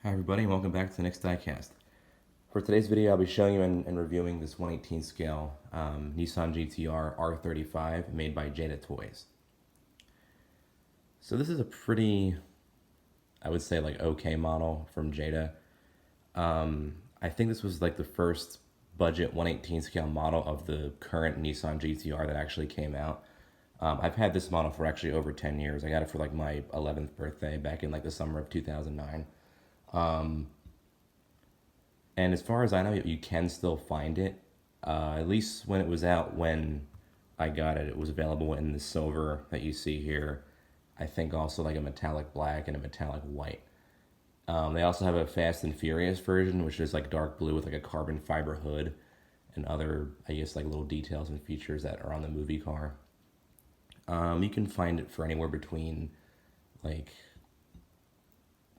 Hi everybody and welcome back to the next diecast. For today's video I'll be showing you and reviewing this 1/18 scale Nissan GTR R35 made by Jada Toys. So this is a pretty, I would say like okay model from Jada. I think this was like the first budget 1/18 scale model of the current Nissan GTR that actually came out. I've had this model for actually over 10 years. I got it for like my 11th birthday back in like the summer of 2009. And as far as I know, you can still find it. At least when it was out, when I got it, it was available in the silver that you see here. I think also like a metallic black and a metallic white. They also have a Fast and Furious version, which is like dark blue with like a carbon fiber hood and other, I guess, like little details and features that are on the movie car. You can find it for anywhere between like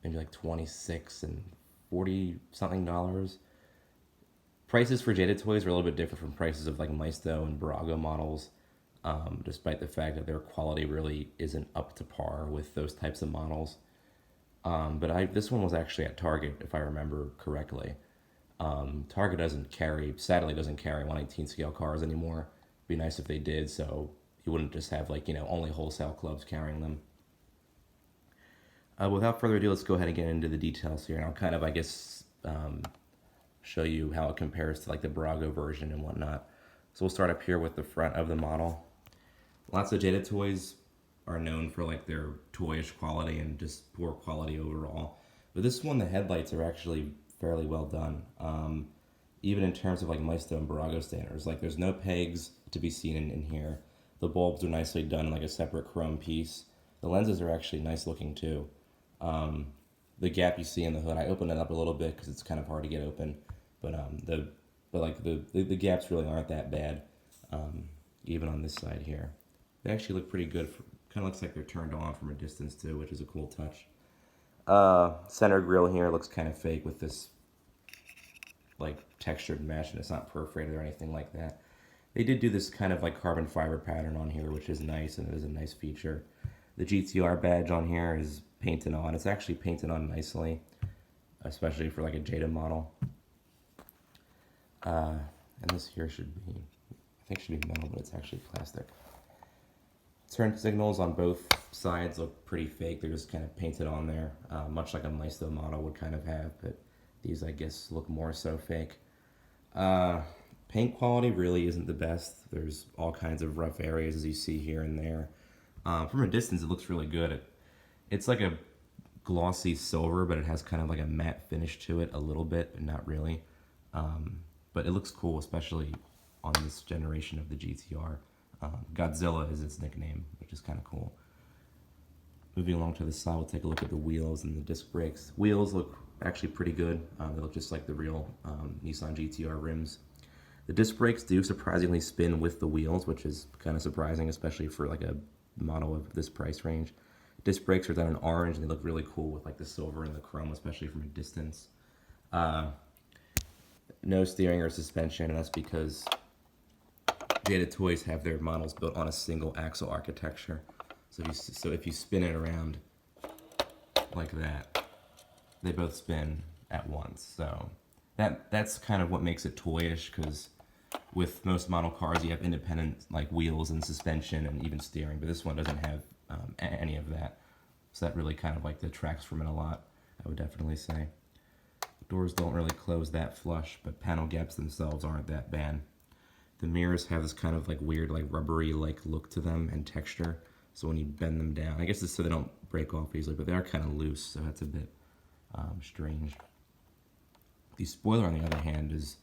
maybe like 26 and 40 something dollars. Prices for Jada Toys are a little bit different from prices of like Maisto and Barago models, despite the fact that their quality really isn't up to par with those types of models. This one was actually at Target, if I remember correctly. Target sadly doesn't carry 1/18 scale cars anymore. It'd be nice if they did, so you wouldn't just have like, only wholesale clubs carrying them. Without further ado, let's go ahead and get into the details here, and I'll kind of, I guess, show you how it compares to like the Barago version and whatnot. So we'll start up here with the front of the model. Lots of Jada Toys are known for like their toyish quality and just poor quality overall. But this one, the headlights are actually fairly well done. Even in terms of like Maisto and Barago standards. Like there's no pegs to be seen in here. The bulbs are nicely done in like a separate chrome piece. The lenses are actually nice looking too. The gap you see in the hood, I opened it up a little bit because it's kind of hard to get open, but the gaps really aren't that bad. Even on this side here, they actually look pretty good. Kind of looks like they're turned on from a distance too, which is a cool touch. Center grill here looks kind of fake with this like textured mesh, and it's not perforated or anything like that. They did do this kind of like carbon fiber pattern on here, which is nice, and it is a nice feature. The GTR badge on here is painted on. It's actually painted on nicely, especially for like a Jada model. And this here should be, I think should be metal, but it's actually plastic. Turn signals on both sides look pretty fake. They're just kind of painted on there, much like a Maisto model would kind of have, but these, I guess, look more so fake. Paint quality really isn't the best. There's all kinds of rough areas, as you see here and there. From a distance, it looks really good. It's like a glossy silver, but it has kind of like a matte finish to it a little bit, but not really. But it looks cool, especially on this generation of the GTR. Godzilla is its nickname, which is kind of cool. Moving along to the side, we'll take a look at the wheels and the disc brakes. Wheels look actually pretty good. They look just like the real Nissan GTR rims. The disc brakes do surprisingly spin with the wheels, which is kind of surprising, especially for like a model of this price range. Disc brakes are done in orange, and they look really cool with like the silver and the chrome, especially from a distance. No steering or suspension, and that's because Jada Toys have their models built on a single axle architecture. So if you spin it around like that, they both spin at once. So that's kind of what makes it toyish, because with most model cars you have independent like wheels and suspension and even steering, but this one doesn't have any of that. So that really kind of like detracts from it a lot, I would definitely say. Doors don't really close that flush, but panel gaps themselves aren't that bad. The mirrors have this kind of like weird like rubbery like look to them and texture. So when you bend them down, I guess it's so they don't break off easily, but they are kind of loose, so that's a bit strange. The spoiler, on the other hand, is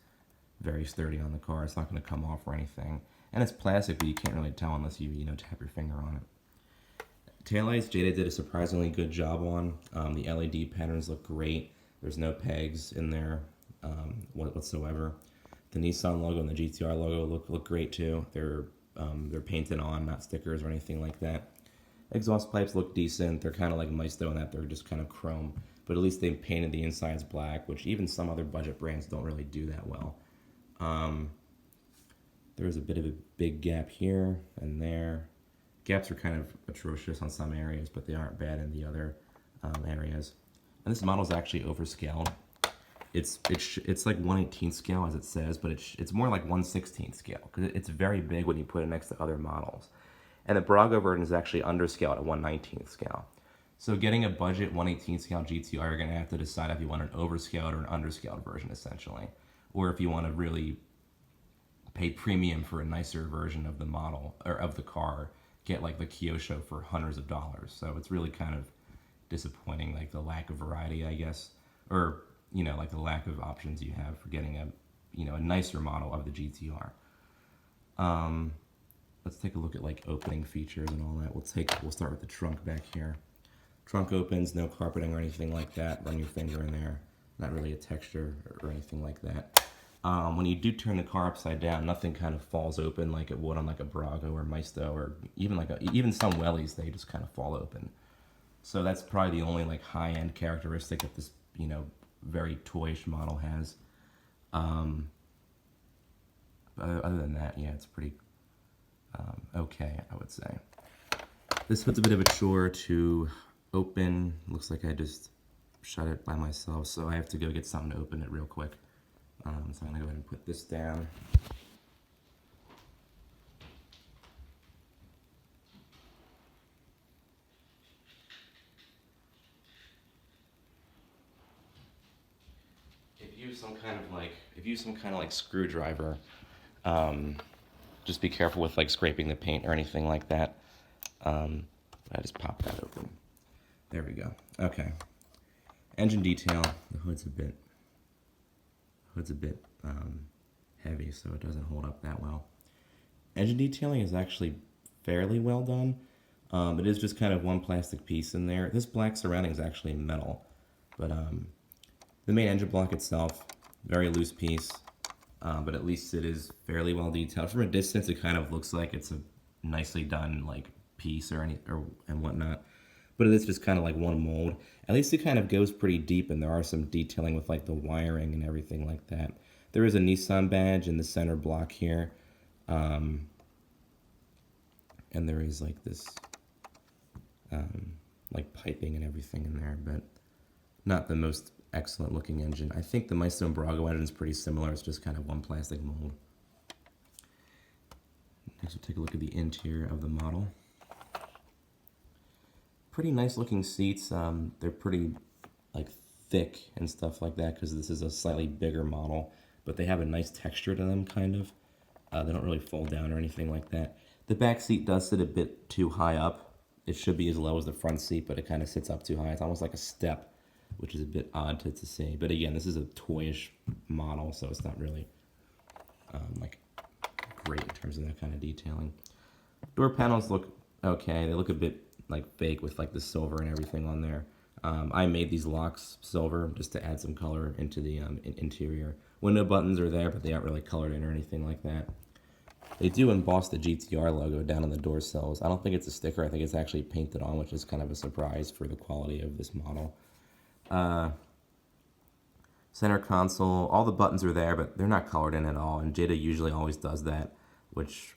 very sturdy on the car. It's not going to come off or anything. And it's plastic, but you can't really tell unless you tap your finger on it. Taillights, Jada did a surprisingly good job on. The LED patterns look great. There's no pegs in there whatsoever. The Nissan logo and the GTR logo look great too. They're painted on, not stickers or anything like that. Exhaust pipes look decent. They're kind of like Maisto in that they're just kind of chrome, but at least they painted the insides black, which even some other budget brands don't really do that well. There's a bit of a big gap here and there. Gaps are kind of atrocious on some areas, but they aren't bad in the other areas. And this model is actually overscaled. It's like 1/18 scale as it says, but it's more like 1/16 scale because it's very big when you put it next to other models. And the Brago version is actually underscaled at 1/19 scale. So getting a budget 1/18 scale GTR, you're going to have to decide if you want an overscaled or an underscaled version, essentially. Or if you want to really pay premium for a nicer version of the model, or of the car, get like the Kyosho for hundreds of dollars. So it's really kind of disappointing, like the lack of variety, I guess. Or, you know, like the lack of options you have for getting a, you know, a nicer model of the GTR. Let's take a look at like opening features and all that. We'll start with the trunk back here. Trunk opens, no carpeting or anything like that. Run your finger in there. Not really a texture or anything like that. When you do turn the car upside down, nothing kind of falls open like it would on like a Brago or Maisto, or even some Wellies, they just kind of fall open. So that's probably the only like high-end characteristic that this, you know, very toyish model has. But other than that, yeah, it's pretty okay, I would say. This hood's a bit of a chore to open. Looks like I just shut it by myself, so I have to go get something to open it real quick. So I'm gonna go ahead and put this down. If you use some kind of like screwdriver, just be careful with like scraping the paint or anything like that. I just popped that open. There we go. Okay. Engine detail. The hood's a bit heavy, so it doesn't hold up that well. Engine detailing is actually fairly well done. It is just kind of one plastic piece in there. This black surrounding is actually metal, but the main engine block itself, very loose piece, but at least it is fairly well detailed. From a distance, it kind of looks like it's a nicely done like piece and whatnot. But it is just kind of like one mold. At least it kind of goes pretty deep, and there are some detailing with like the wiring and everything like that. There is a Nissan badge in the center block here. And there is like this like piping and everything in there, but not the most excellent looking engine. I think the Maisto and Brago engine is pretty similar. It's just kind of one plastic mold. Next we'll take a look at the interior of the model. Pretty nice looking seats. They're pretty like thick and stuff like that because this is a slightly bigger model, but they have a nice texture to them, kind of. They don't really fold down or anything like that. The back seat does sit a bit too high up. It should be as low as the front seat, but it kind of sits up too high. It's almost like a step, which is a bit odd to see. But again, this is a toyish model, so it's not really like great in terms of that kind of detailing. Door panels look okay. They look a bit like fake with like the silver and everything on there. I made these locks silver just to add some color into the interior. Window buttons are there, but they aren't really colored in or anything like that. They do emboss the GTR logo down on the door sills. I don't think it's a sticker. I think it's actually painted on, which is kind of a surprise for the quality of this model. Center console, all the buttons are there, but they're not colored in at all. And Jada usually always does that, which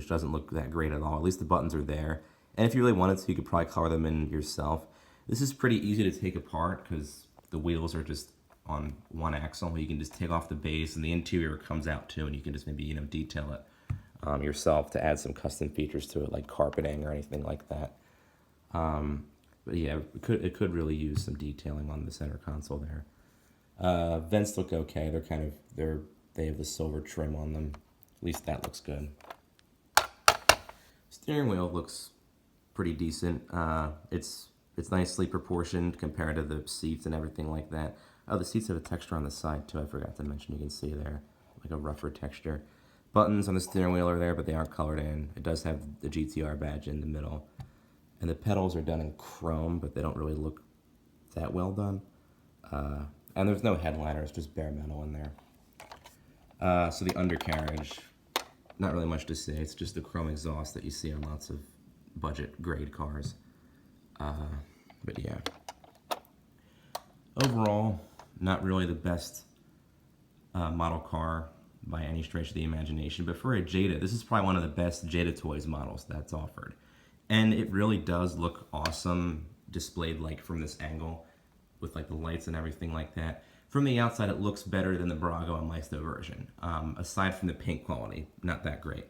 doesn't look that great at all. At least the buttons are there. And if you really wanted to, you could probably color them in yourself. This is pretty easy to take apart because the wheels are just on one axle. You can just take off the base, and the interior comes out too, and you can just maybe, you know, detail it yourself to add some custom features to it, like carpeting or anything like that. But yeah, it could really use some detailing on the center console there. Vents look okay. They have the silver trim on them. At least that looks good. Steering wheel looks pretty decent. It's nicely proportioned compared to the seats and everything like that. Oh, the seats have a texture on the side too. I forgot to mention. You can see there, like a rougher texture. Buttons on the steering wheel are there, but they aren't colored in. It does have the GTR badge in the middle. And the pedals are done in chrome, but they don't really look that well done. And there's no headliner, it's just bare metal in there. So the undercarriage, not really much to say. It's just the chrome exhaust that you see on lots of budget grade cars. But yeah. Overall, not really the best model car by any stretch of the imagination, but for a Jada, this is probably one of the best Jada Toys models that's offered. And it really does look awesome displayed like from this angle. with like the lights and everything like that. From the outside, it looks better than the Brago and Maisto version. Aside from the paint quality, not that great.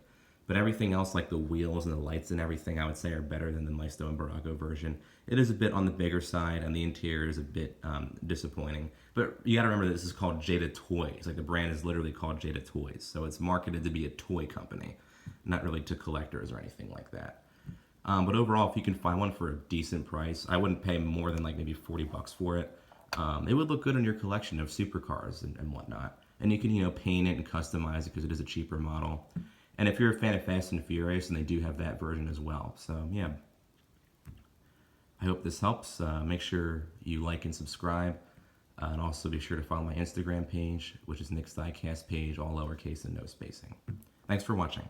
But everything else, like the wheels and the lights and everything, I would say are better than the Maisto and Brago version. It is a bit on the bigger side, and the interior is a bit disappointing. But you gotta remember that this is called Jada Toys. Like the brand is literally called Jada Toys. So it's marketed to be a toy company, not really to collectors or anything like that. But overall, if you can find one for a decent price, I wouldn't pay more than like maybe 40 bucks for it. It would look good in your collection of supercars and whatnot. And you can, you know, paint it and customize it because it is a cheaper model. And if you're a fan of Fast and Furious, and they do have that version as well. So, yeah. I hope this helps. Make sure you like and subscribe. And also be sure to follow my Instagram page, which is Nick's Diecast page, all lowercase and no spacing. Thanks for watching.